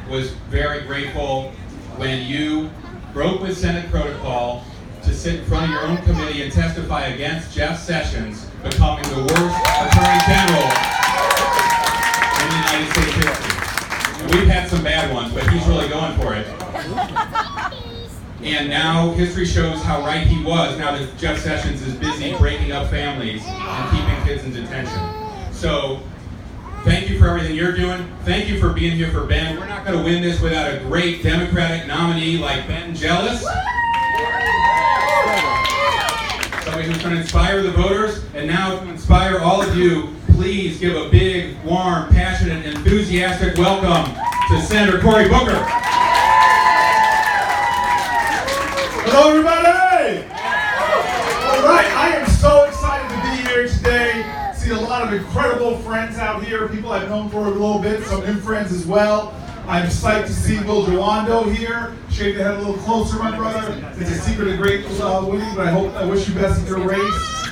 was very grateful when you broke with Senate protocol to sit in front of your own committee and testify against Jeff Sessions becoming the worst Attorney General in the United States history. And we've had some bad ones, but he's really going for it. And now history shows how right he was, now that Jeff Sessions is busy breaking up families and keeping kids in detention. So, thank you for everything you're doing. Thank you for being here for Ben. We're not going to win this without a great Democratic nominee like Ben Jealous. Somebody who's going to inspire the voters, and now to inspire all of you, please give a big, warm, passionate, enthusiastic welcome to Senator Cory Booker. Hello, everybody! All right, I am so excited to be here today. See a lot of incredible friends out here, people I've known for a little bit, some new friends as well. I'm psyched to see Will Jawando here. Shake the head a little closer, my brother. It's a secret of great winning, but I wish you best in your race.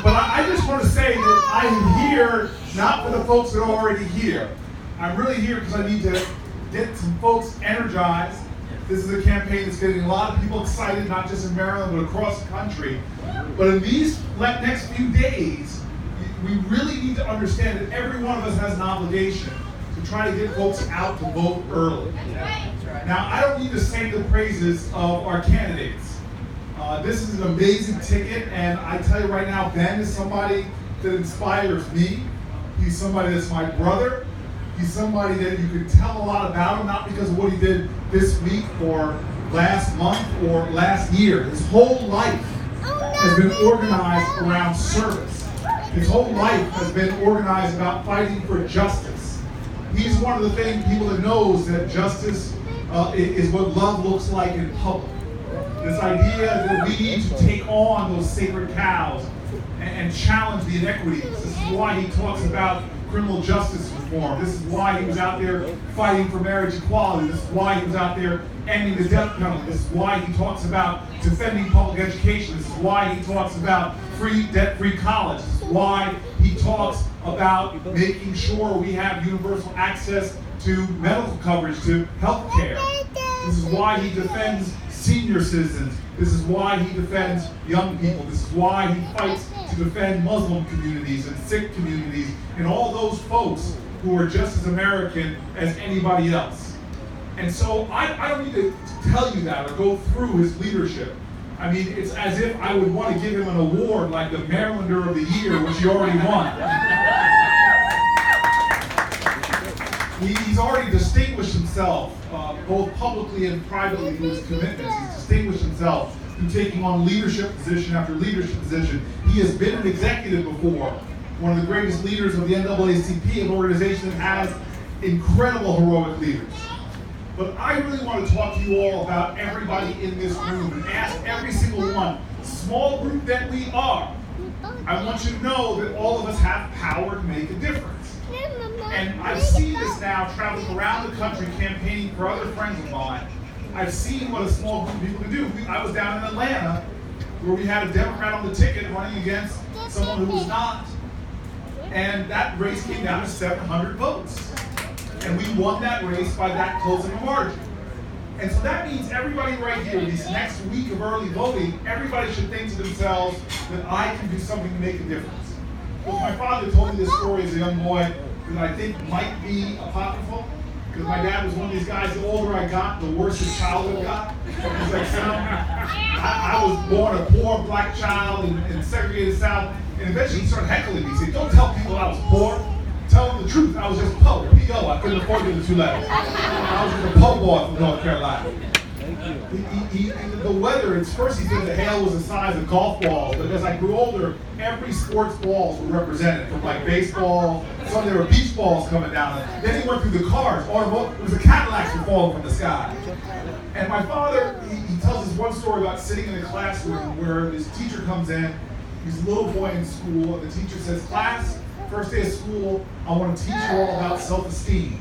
But I just want to say that I am here not for the folks that are already here. I'm really here because I need to get some folks energized. This is a campaign that's getting a lot of people excited, not just in Maryland, but across the country. But in these next few days, we really need to understand that every one of us has an obligation to try to get folks out to vote early. Now, I don't need to sing the praises of our candidates. This is an amazing ticket, and I tell you right now, Ben is somebody that inspires me. He's somebody that's my brother. He's somebody that you can tell a lot about him, not because of what he did this week or last month or last year. His whole life has been organized around service. His whole life has been organized about fighting for justice. He's one of the people that knows that justice is what love looks like in public. This idea that we need to take on those sacred cows and challenge the inequities. This is why he talks about criminal justice reform. This is why he was out there fighting for marriage equality. This is why he was out there ending the death penalty. This is why he talks about defending public education. This is why he talks about debt-free college. This is why he talks about making sure we have universal access to medical coverage, to health care. This is why he defends senior citizens. This is why he defends young people. This is why he fights to defend Muslim communities and Sikh communities and all those folks who are just as American as anybody else. And so I don't need to tell you that or go through his leadership. I mean, it's as if I would want to give him an award like the Marylander of the Year, which he already won. He's already distinguished himself, both publicly and privately, through his commitments. He's distinguished himself through taking on leadership position after leadership position. He has been an executive before, one of the greatest leaders of the NAACP, an organization that has incredible heroic leaders. But I really want to talk to you all about everybody in this room and ask every single one, small group that we are, I want you to know that all of us have power to make a difference. And I've seen this now traveling around the country campaigning for other friends of mine. I've seen what a small group of people can do. I was down in Atlanta where we had a Democrat on the ticket running against someone who was not. And that race came down to 700 votes. And we won that race by that close of a margin. And so that means everybody right here, this next week of early voting, everybody should think to themselves that I can do something to make a difference. Well, my father told me this story as a young boy that I think might be apocryphal, because my dad was one of these guys, the older I got, the worse his childhood got. He's like, son, I was born a poor black child in segregated South, and eventually he started heckling me. He said, don't tell people I was poor. Tell them the truth. I was just poor. P.O. I couldn't afford to do the 2 letters. I was just a po' boy from North Carolina. The weather, first he said the hail was the size of golf balls, but as I grew older, every sports balls were represented, from like baseball, some there were beach balls coming down. Then he went through the cars, it was the Cadillacs were falling from the sky. And my father, he tells us one story about sitting in a classroom where this teacher comes in, he's a little boy in school, and the teacher says, class, first day of school, I want to teach you all about self-esteem.